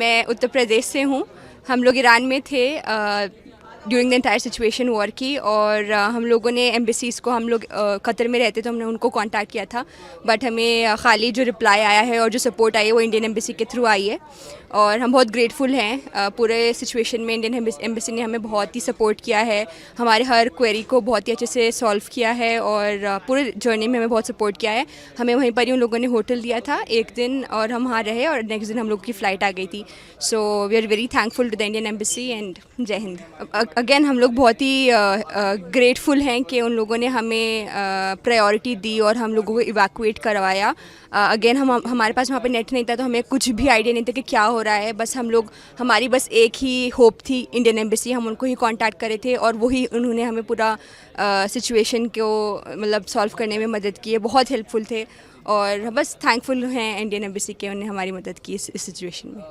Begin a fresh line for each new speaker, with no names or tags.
मैं उत्तर प्रदेश से हूँ। हम लोग ईरान में थे during the entire situation war की, और हम लोगों ने एम्बेसीज़ को, हम लोग कतर में रहते तो हमने उनको कांटेक्ट किया था, बट हमें खाली जो रिप्लाई आया है और जो सपोर्ट आई है वो इंडियन एम्बेसी के थ्रू आई है, और हम बहुत ग्रेटफुल हैं। पूरे सिचुएशन में इंडियन एम्बेसी ने हमें बहुत ही सपोर्ट किया है, हमारे हर क्वेरी को बहुत ही अच्छे से सॉल्व किया है, और पूरे जर्नी में हमें बहुत सपोर्ट किया है। हमें वहीं पर ही उन लोगों ने होटल दिया था एक दिन, और हम वहाँ रहे, और नेक्स्ट दिन हम लोग की फ़्लाइट आ गई थी। So we are very thankful to the Indian embassy and Jai Hind. Again हम लोग बहुत ही ग्रेटफुल हैं कि उन लोगों ने हमें प्रायोरिटी दी और हम लोगों को इवैक्यूएट करवाया। अगेन हमारे पास वहाँ पे नेट नहीं था, तो हमें कुछ भी आइडिया नहीं था कि क्या हो रहा है। बस हमारी बस एक ही होप थी, इंडियन एम्बेसी, हम उनको ही कांटेक्ट करे थे, और वही उन्होंने हमें पूरा सिचुएशन को मतलब सॉल्व करने में मदद की है, बहुत हेल्पफुल थे, और बस थैंकफुल हैं इंडियन एम्बेसी के, उन्हें हमारी मदद की इस सिचुएशन में।